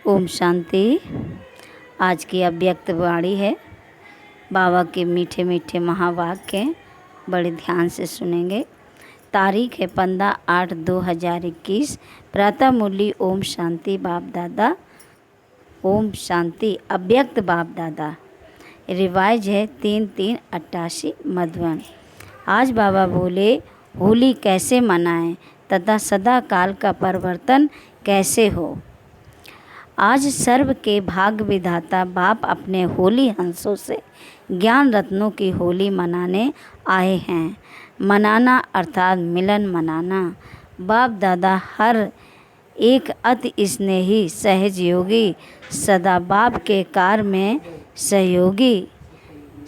ओम शांति। आज की अव्यक्त वाणी है। बाबा के मीठे मीठे महावाक्य बड़े ध्यान से सुनेंगे। तारीख है 15/8/2021। प्रातः मुरली ओम शांति बाप दादा। ओम शांति अव्यक्त बाप दादा। रिवाइज है 3/3/88 मधुबन। आज बाबा बोले होली कैसे मनाएं तथा सदा काल का परिवर्तन कैसे हो। आज सर्व के भाग्य विधाता बाप अपने होली हंसों से ज्ञान रत्नों की होली मनाने आए हैं। मनाना अर्थात मिलन मनाना। बाप दादा हर एक अति स्नेही सहयोगी, सदा बाप के कार्य में सहयोगी,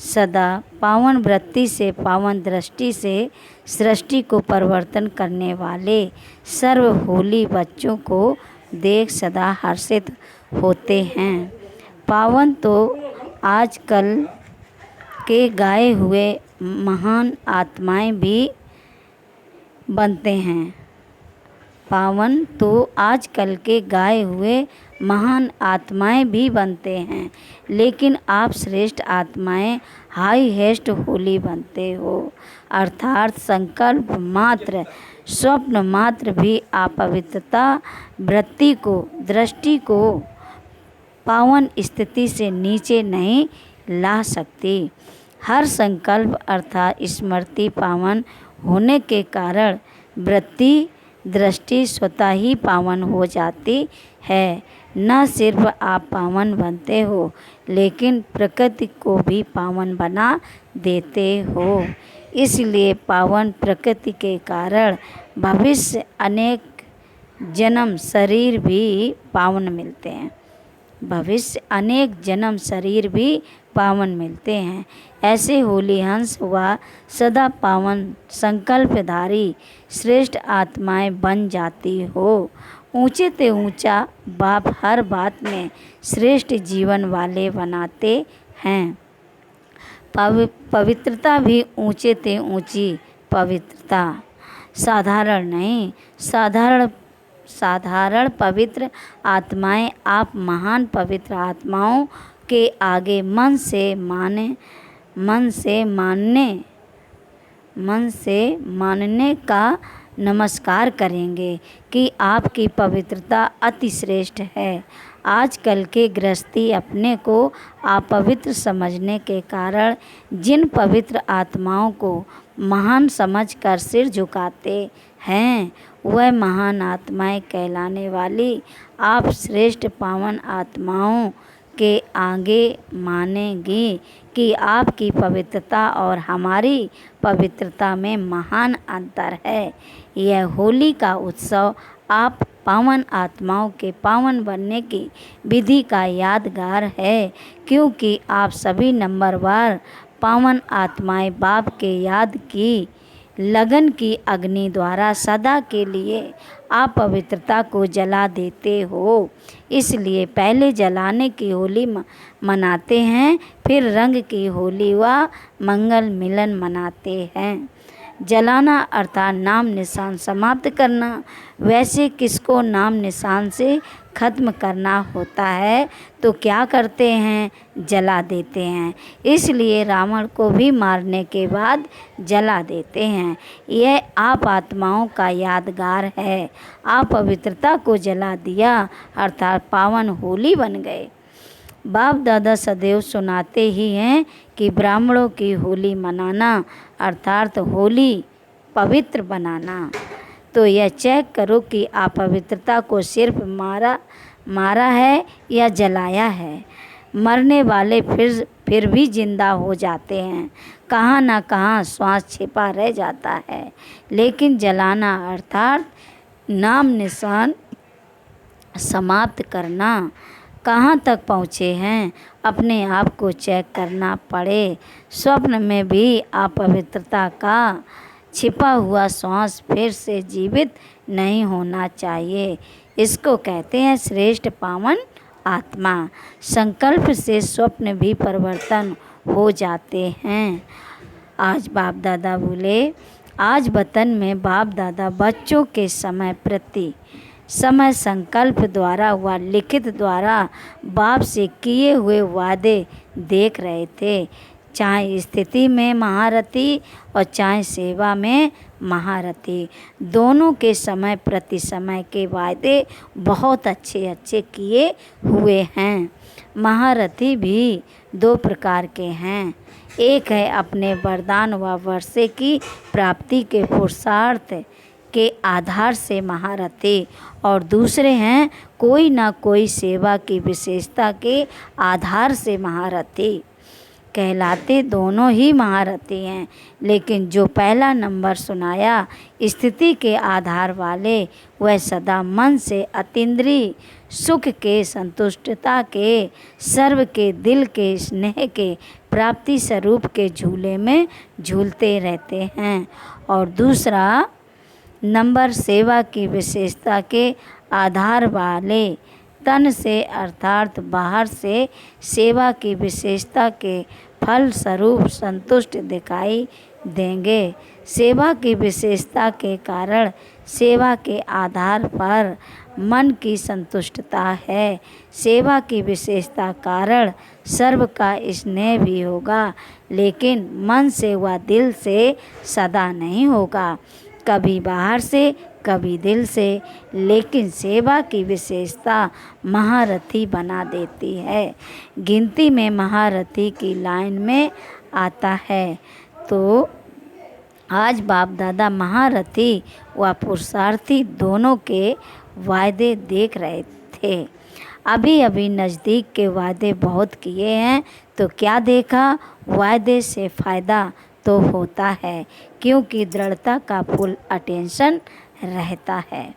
सदा पावन वृत्ति से पावन दृष्टि से सृष्टि को परिवर्तन करने वाले सर्व होली बच्चों को देख सदा हर्षित होते हैं। पावन तो आजकल के गाए हुए महान आत्माएं भी बनते हैं। पावन तो आजकल के गाए हुए महान आत्माएं भी बनते हैं, लेकिन आप श्रेष्ठ आत्माएं हाईएस्ट होली बनते हो। अर्थात संकल्प मात्र, स्वप्न मात्र भी अपवित्रता वृत्ति को, दृष्टि को पावन स्थिति से नीचे नहीं ला सकती। हर संकल्प अर्थात स्मृति पावन होने के कारण वृत्ति, दृष्टि स्वतः ही पावन हो जाती है। न सिर्फ आप पावन बनते हो, लेकिन प्रकृति को भी पावन बना देते हो। इसलिए पावन प्रकृति के कारण भविष्य अनेक जन्म शरीर भी पावन मिलते हैं। भविष्य अनेक जन्म शरीर भी पावन मिलते हैं। ऐसे होली हंस हुआ सदा पावन संकल्पधारी श्रेष्ठ आत्माएं बन जाती हो। ऊंचे ते ऊंचा बाप हर बात में श्रेष्ठ जीवन वाले बनाते हैं। पवित्रता भी ऊंचे ते ऊंची पवित्रता, साधारण नहीं। साधारण पवित्र आत्माएं आप महान पवित्र आत्माओं के आगे मन से मानने का नमस्कार करेंगे कि आपकी पवित्रता अति श्रेष्ठ है। आजकल के गृहस्थी अपने को अपवित्र समझने के कारण जिन पवित्र आत्माओं को महान समझकर सिर झुकाते हैं, वह महान आत्माएं कहलाने वाली आप श्रेष्ठ पावन आत्माओं के आगे मानेंगी कि आपकी पवित्रता और हमारी पवित्रता में महान अंतर है। यह होली का उत्सव आप पावन आत्माओं के पावन बनने की विधि का यादगार है, क्योंकि आप सभी नंबरवार पावन आत्माएं बाप के याद की लगन की अग्नि द्वारा सदा के लिए आप पवित्रता को जला देते हो। इसलिए पहले जलाने की होली मनाते हैं, फिर रंग की होली व मंगल मिलन मनाते हैं। जलाना अर्थात नाम निशान समाप्त करना। वैसे किसको नाम निशान से ख़त्म करना होता है तो क्या करते हैं, जला देते हैं। इसलिए रावण को भी मारने के बाद जला देते हैं। यह आप आत्माओं का यादगार है। आप पवित्रता को जला दिया अर्थात पावन होली बन गए। बाप दादा सदैव सुनाते ही हैं कि ब्राह्मणों की होली मनाना अर्थात होली पवित्र बनाना। तो यह चेक करो कि आप पवित्रता को सिर्फ मारा है या जलाया है। मरने वाले फिर भी जिंदा हो जाते हैं। कहाँ ना कहाँ श्वास छिपा रह जाता है। लेकिन जलाना अर्थात नाम निशान समाप्त करना। कहाँ तक पहुँचे हैं, अपने आप को चेक करना पड़े। स्वप्न में भी अपवित्रता का छिपा हुआ श्वास फिर से जीवित नहीं होना चाहिए। इसको कहते हैं श्रेष्ठ पावन आत्मा। संकल्प से स्वप्न भी परिवर्तन हो जाते हैं। आज बाप दादा बोले, आज वतन में बाप दादा बच्चों के समय प्रति समय संकल्प द्वारा व लिखित द्वारा बाप से किए हुए वादे देख रहे थे। चाहे स्थिति में महारथी और चाहे सेवा में महारथी, दोनों के समय प्रति समय के वादे बहुत अच्छे अच्छे किए हुए हैं। महारथी भी दो प्रकार के हैं। एक है अपने वरदान व वर्षे की प्राप्ति के पुरुषार्थ के आधार से महारथी, और दूसरे हैं कोई ना कोई सेवा की विशेषता के आधार से महारथी। कहलाते दोनों ही महारथी हैं, लेकिन जो पहला नंबर सुनाया स्थिति के आधार वाले, वह सदा मन से अतीन्द्रिय सुख के, संतुष्टता के, सर्व के, दिल के, स्नेह के, प्राप्ति स्वरूप के झूले में झूलते रहते हैं। और दूसरा नंबर सेवा की विशेषता के आधार वाले, तन से अर्थात बाहर से सेवा की विशेषता के फल स्वरूप संतुष्ट दिखाई देंगे। सेवा की विशेषता के कारण सेवा के आधार पर मन की संतुष्टता है। सेवा की विशेषता कारण सर्व का स्नेह भी होगा, लेकिन मन से व दिल से सदा नहीं होगा, कभी बाहर से कभी दिल से। लेकिन सेवा की विशेषता महारथी बना देती है। गिनती में महारथी की लाइन में आता है। तो आज बाप दादा महारथी व पुरुषार्थी दोनों के वायदे देख रहे थे। अभी अभी नज़दीक के वादे बहुत किए हैं, तो क्या देखा, वायदे से फ़ायदा तो होता है, क्योंकि दृढ़ता का फुल अटेंशन रहता है।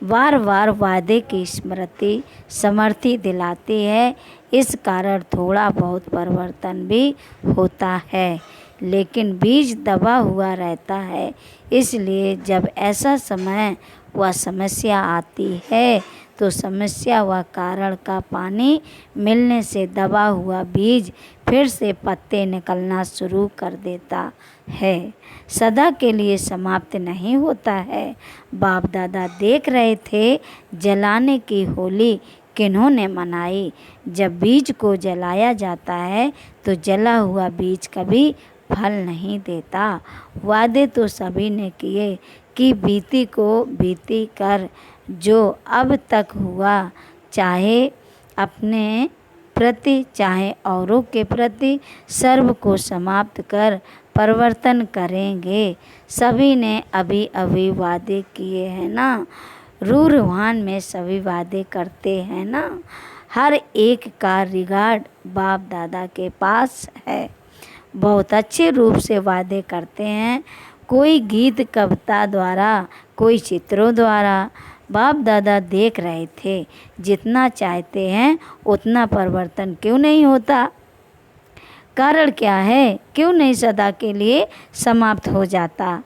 बार बार वादे की स्मृति समर्थी दिलाती है, इस कारण थोड़ा बहुत परिवर्तन भी होता है, लेकिन बीज दबा हुआ रहता है। इसलिए जब ऐसा समय व समस्या आती है, तो समस्या व कारण का पानी मिलने से दबा हुआ बीज फिर से पत्ते निकलना शुरू कर देता है, सदा के लिए समाप्त नहीं होता है। बाप दादा देख रहे थे जलाने की होली किन्होंने मनाई। जब बीज को जलाया जाता है तो जला हुआ बीज कभी फल नहीं देता। वादे तो सभी ने किए कि बीती को बीती कर जो अब तक हुआ, चाहे अपने प्रति चाहे औरों के प्रति, सर्व को समाप्त कर परिवर्तन करेंगे। सभी ने अभी अभी वादे किए हैं ना, रूहान में सभी वादे करते हैं ना। हर एक का रिगार्ड बाप दादा के पास है, बहुत अच्छे रूप से वादे करते हैं। कोई गीत कविता द्वारा, कोई चित्रों द्वारा। बाप दादा देख रहे थे जितना चाहते हैं उतना परिवर्तन क्यों नहीं होता, कारण क्या है, क्यों नहीं सदा के लिए समाप्त हो जाता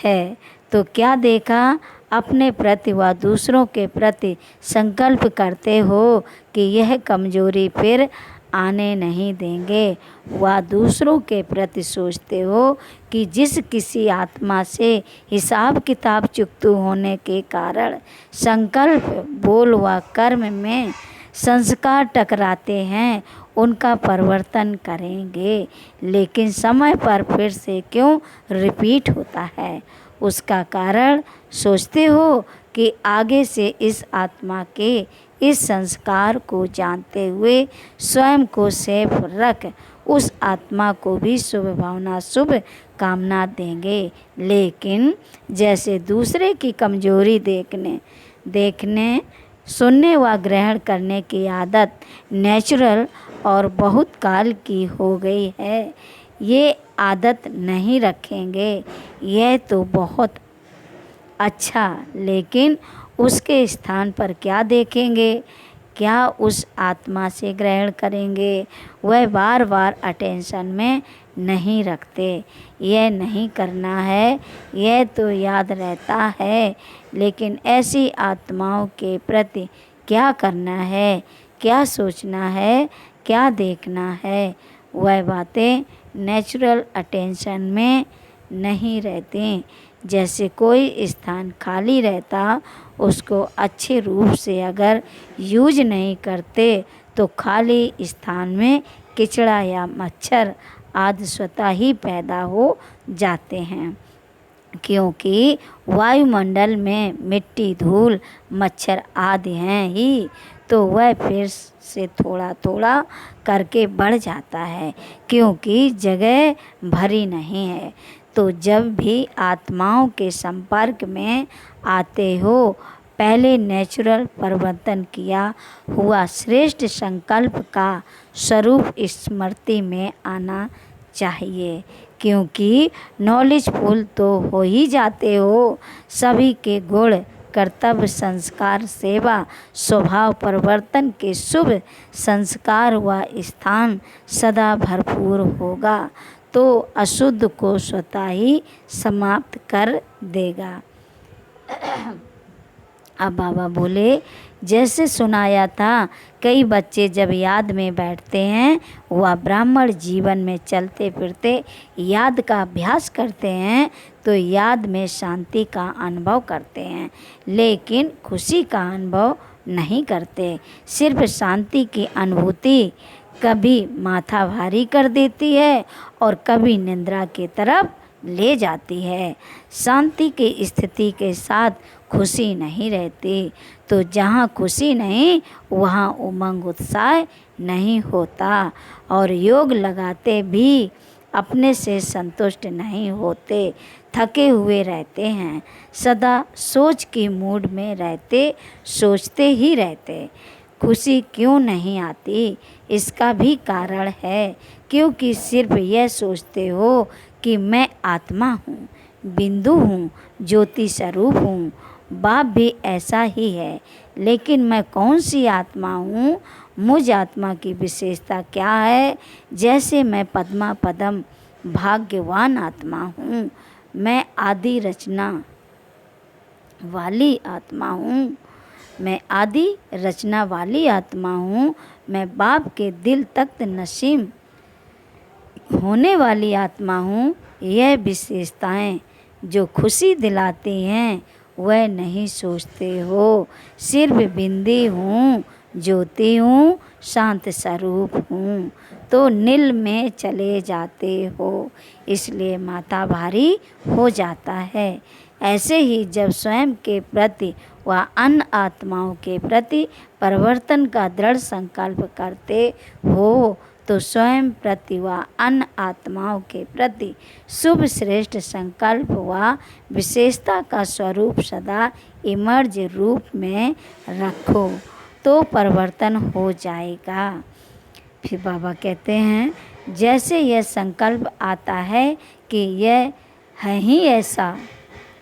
है। तो क्या देखा, अपने प्रति व दूसरों के प्रति संकल्प करते हो कि यह कमजोरी फिर आने नहीं देंगे, व दूसरों के प्रति सोचते हो कि जिस किसी आत्मा से हिसाब किताब चुकतू होने के कारण संकल्प, बोल व कर्म में संस्कार टकराते हैं, उनका परिवर्तन करेंगे, लेकिन समय पर फिर से क्यों रिपीट होता है। उसका कारण सोचते हो कि आगे से इस आत्मा के इस संस्कार को जानते हुए स्वयं को सेफ रख उस आत्मा को भी शुभ भावना, शुभ कामना देंगे। लेकिन जैसे दूसरे की कमजोरी देखने सुनने व ग्रहण करने की आदत नेचुरल और बहुत काल की हो गई है, ये आदत नहीं रखेंगे। यह तो बहुत अच्छा, लेकिन उसके स्थान पर क्या देखेंगे, क्या उस आत्मा से ग्रहण करेंगे। वह बार बार अटेंशन में नहीं रखते। यह नहीं करना है, यह तो याद रहता है, लेकिन ऐसी आत्माओं के प्रति क्या करना है, क्या सोचना है, क्या देखना है, वह बातें नेचुरल अटेंशन में नहीं रहती। जैसे कोई स्थान खाली रहता, उसको अच्छे रूप से अगर यूज नहीं करते तो खाली स्थान में किचड़ा या मच्छर आदि स्वतः ही पैदा हो जाते हैं, क्योंकि वायुमंडल में मिट्टी, धूल, मच्छर आदि हैं ही, तो वह फिर से थोड़ा थोड़ा करके बढ़ जाता है, क्योंकि जगह भरी नहीं है। तो जब भी आत्माओं के संपर्क में आते हो, पहले नेचुरल परिवर्तन किया हुआ श्रेष्ठ संकल्प का स्वरूप स्मृति में आना चाहिए, क्योंकि नॉलेजफुल तो हो ही जाते हो। सभी के गुण, कर्तव्य, संस्कार, सेवा, स्वभाव परिवर्तन के शुभ संस्कार व स्थान सदा भरपूर होगा, तो अशुद्ध को स्वतः ही समाप्त कर देगा। अब बाबा बोले, जैसे सुनाया था, कई बच्चे जब याद में बैठते हैं, वह ब्राह्मण जीवन में चलते फिरते याद का अभ्यास करते हैं, तो याद में शांति का अनुभव करते हैं, लेकिन खुशी का अनुभव नहीं करते। सिर्फ शांति की अनुभूति कभी माथा भारी कर देती है और कभी निद्रा की तरफ ले जाती है। शांति की स्थिति के साथ खुशी नहीं रहती, तो जहाँ खुशी नहीं वहाँ उमंग उत्साह नहीं होता, और योग लगाते भी अपने से संतुष्ट नहीं होते, थके हुए रहते हैं, सदा सोच की मूड में रहते, सोचते ही रहते। खुशी क्यों नहीं आती, इसका भी कारण है, क्योंकि सिर्फ यह सोचते हो कि मैं आत्मा हूँ, बिंदु हूँ, ज्योति स्वरूप हूँ। बाप भी ऐसा ही है, लेकिन मैं कौन सी आत्मा हूँ, मुझ आत्मा की विशेषता क्या है। जैसे मैं पद्मा पदम भाग्यवान आत्मा हूँ, मैं आदि रचना वाली आत्मा हूँ, मैं आदि रचना वाली आत्मा हूँ, मैं बाप के दिल तख्त नसीम होने वाली आत्मा हूँ। यह विशेषताएं जो खुशी दिलाती हैं, वह नहीं सोचते हो। सिर्फ बिंदी हूँ, ज्योति हूँ, शांत स्वरूप हूँ, तो नील में चले जाते हो, इसलिए माथा भारी हो जाता है। ऐसे ही जब स्वयं के प्रति व अन्य आत्माओं के प्रति परिवर्तन का दृढ़ संकल्प करते हो, तो स्वयं प्रति व अन्य आत्माओं के प्रति शुभ श्रेष्ठ संकल्प व विशेषता का स्वरूप सदा इमर्ज रूप में रखो, तो परिवर्तन हो जाएगा। फिर बाबा कहते हैं, जैसे यह संकल्प आता है कि यह है ही ऐसा,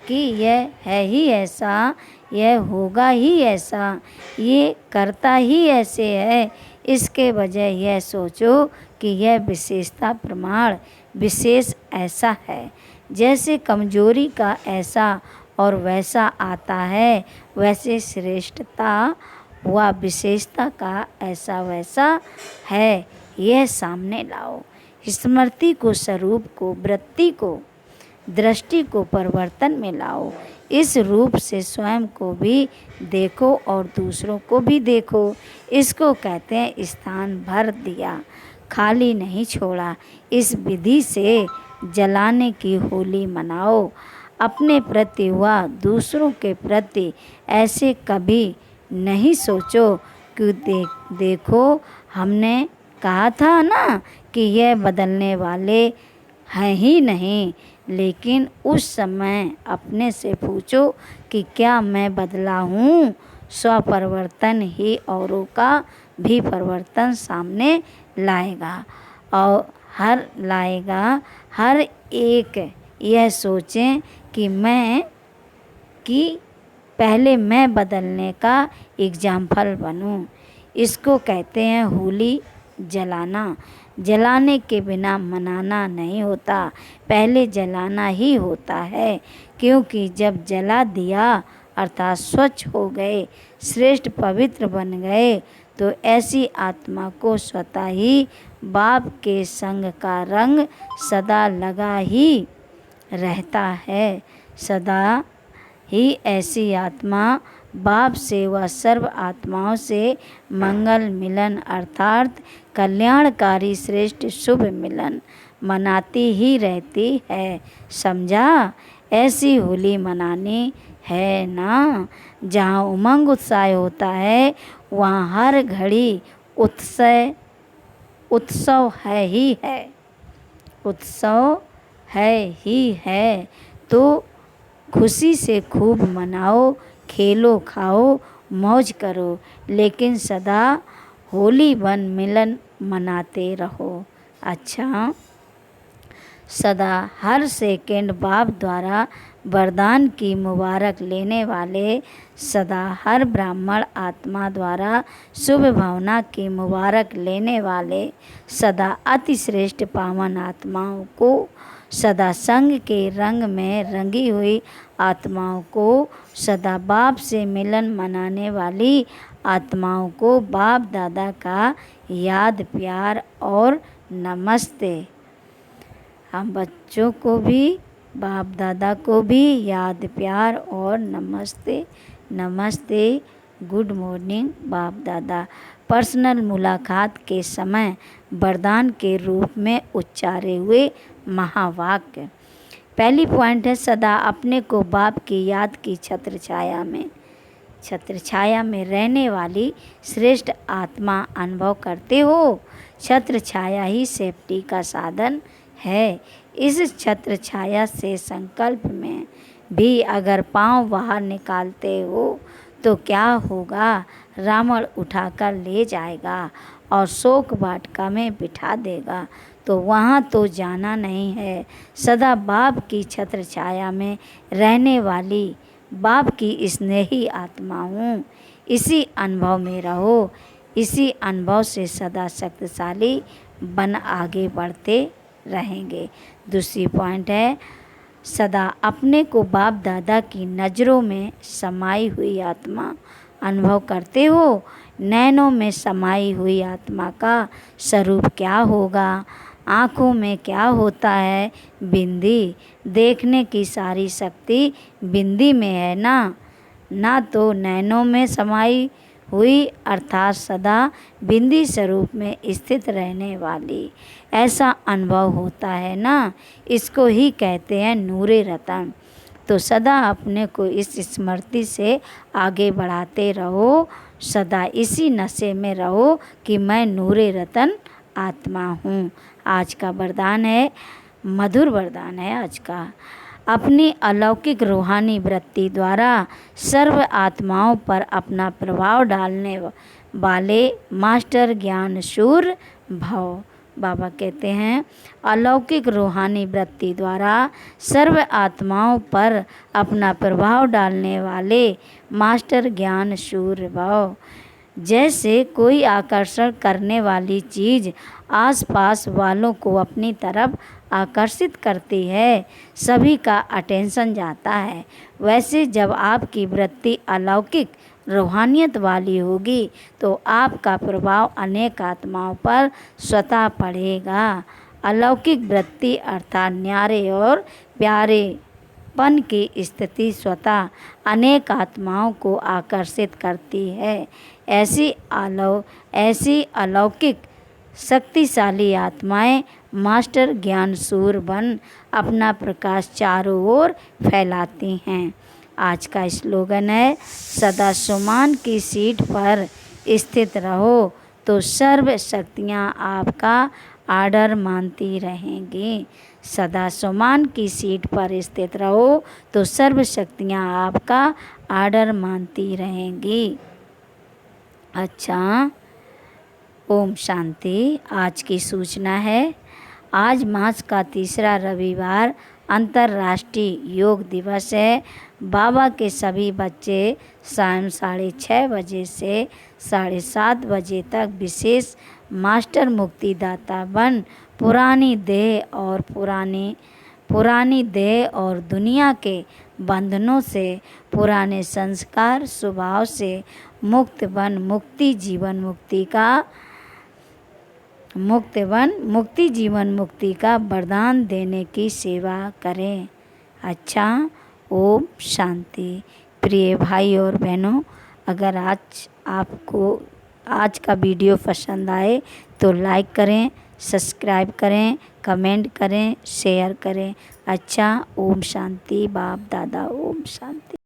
कि यह है ही ऐसा, यह होगा ही ऐसा, ये करता ही ऐसे है, इसके बजाय यह सोचो कि यह विशेषता प्रमाण विशेष ऐसा है। जैसे कमजोरी का ऐसा और वैसा आता है, वैसे श्रेष्ठता व विशेषता का ऐसा वैसा है, यह सामने लाओ। स्मृति को, स्वरूप को, वृत्ति को, दृष्टि को परिवर्तन में लाओ। इस रूप से स्वयं को भी देखो और दूसरों को भी देखो। इसको कहते हैं स्थान भर दिया, खाली नहीं छोड़ा। इस विधि से जलाने की होली मनाओ। अपने प्रति व दूसरों के प्रति ऐसे कभी नहीं सोचो कि देखो हमने कहा था ना कि यह बदलने वाले हैं ही नहीं। लेकिन उस समय अपने से पूछो कि क्या मैं बदला हूँ। स्वपरिवर्तन ही औरों का भी परिवर्तन सामने लाएगा और हर एक यह सोचें कि पहले मैं बदलने का एग्जाम्पल बनूं। इसको कहते हैं होली जलाना। जलाने के बिना मनाना नहीं होता, पहले जलाना ही होता है, क्योंकि जब जला दिया अर्थात स्वच्छ हो गए, श्रेष्ठ पवित्र बन गए, तो ऐसी आत्मा को स्वतः ही बाप के संग का रंग सदा लगा ही रहता है। सदा ही ऐसी आत्मा बाप से व सर्व आत्माओं से मंगल मिलन अर्थात कल्याणकारी श्रेष्ठ शुभ मिलन मनाती ही रहती है। समझा? ऐसी होली मनानी है ना। जहाँ उमंग उत्साह होता है वहाँ हर घड़ी उत्सव है ही है, उत्सव है ही है। तो खुशी से खूब मनाओ, खेलो खाओ मौज करो, लेकिन सदा होली वन मिलन मनाते रहो। अच्छा, सदा हर सेकंड बाप द्वारा वरदान की मुबारक लेने वाले, सदा हर ब्राह्मण आत्मा द्वारा शुभ भावना की मुबारक लेने वाले, सदा अति श्रेष्ठ पावन आत्माओं को, सदा संग के रंग में रंगी हुई आत्माओं को, सदा बाप से मिलन मनाने वाली आत्माओं को बाप दादा का याद प्यार और नमस्ते। हम बच्चों को भी बाप दादा को भी याद प्यार और नमस्ते। नमस्ते, गुड मॉर्निंग बाप दादा। पर्सनल मुलाकात के समय वरदान के रूप में उच्चारे हुए महावाक्य। पहली पॉइंट है, सदा अपने को बाप की याद की छत्र छाया में रहने वाली श्रेष्ठ आत्मा अनुभव करते हो। छत्र छाया ही सेफ्टी का साधन है। इस छत्र छाया से संकल्प में भी अगर पांव बाहर निकालते हो तो क्या होगा? रावण उठाकर ले जाएगा और शोक वाटिका में बिठा देगा, तो वहाँ तो जाना नहीं है। सदा बाप की छत्र छाया में रहने वाली बाप की स्नेही आत्मा हूँ। इसी अनुभव में रहो, इसी अनुभव से सदा शक्तिशाली बन आगे बढ़ते रहेंगे। दूसरी पॉइंट है, सदा अपने को बाप दादा की नज़रों में समाई हुई आत्मा अनुभव करते हो। नैनों में समाई हुई आत्मा का स्वरूप क्या होगा? आँखों में क्या होता है? बिंदी। देखने की सारी शक्ति बिंदी में है ना तो नैनों में समाई हुई अर्थात सदा बिंदी स्वरूप में स्थित रहने वाली। ऐसा अनुभव होता है ना, इसको ही कहते हैं नूरे रतन। तो सदा अपने को इस स्मृति से आगे बढ़ाते रहो, सदा इसी नशे में रहो कि मैं नूरे रतन आत्मा हूँ। आज का वरदान है, मधुर वरदान है आज का। अपनी अलौकिक रूहानी वृत्ति द्वारा सर्व आत्माओं पर अपना प्रभाव डालने वाले मास्टर ज्ञान शूर भव। बाबा कहते हैं, अलौकिक रूहानी वृत्ति द्वारा सर्व आत्माओं पर अपना प्रभाव डालने वाले मास्टर ज्ञान शूर भव। जैसे कोई आकर्षण करने वाली चीज़ आसपास वालों को अपनी तरफ आकर्षित करती है, सभी का अटेंशन जाता है, वैसे जब आपकी वृत्ति अलौकिक रूहानियत वाली होगी तो आपका प्रभाव अनेक आत्माओं पर स्वतः पड़ेगा। अलौकिक वृत्ति अर्थात न्यारे और प्यारेपन की स्थिति स्वतः अनेक आत्माओं को आकर्षित करती है। ऐसी अलौकिक शक्तिशाली आत्माएं मास्टर ज्ञान सूर बन अपना प्रकाश चारों ओर फैलाती हैं। आज का स्लोगन है, सदा सुमान की सीट पर स्थित रहो तो सर्व शक्तियाँ आपका आर्डर मानती रहेंगी। सदा सुमान की सीट पर स्थित रहो तो सर्व शक्तियाँ आपका आर्डर मानती रहेंगी। अच्छा, ओम शांति। आज की सूचना है, आज मास का तीसरा रविवार अंतर्राष्ट्रीय योग दिवस है। बाबा के सभी बच्चे शाम 6:30 बजे से 7:30 बजे तक विशेष मास्टर मुक्तिदाता बन पुरानी देह और दुनिया के बंधनों से, पुराने संस्कार स्वभाव से मुक्त बन मुक्ति जीवन मुक्ति का वरदान देने की सेवा करें। अच्छा, ओम शांति। प्रिय भाई और बहनों, अगर आज आपको आज का वीडियो पसंद आए तो लाइक करें, सब्सक्राइब करें, कमेंट करें, शेयर करें। अच्छा, ओम शांति। बाप दादा ओम शांति।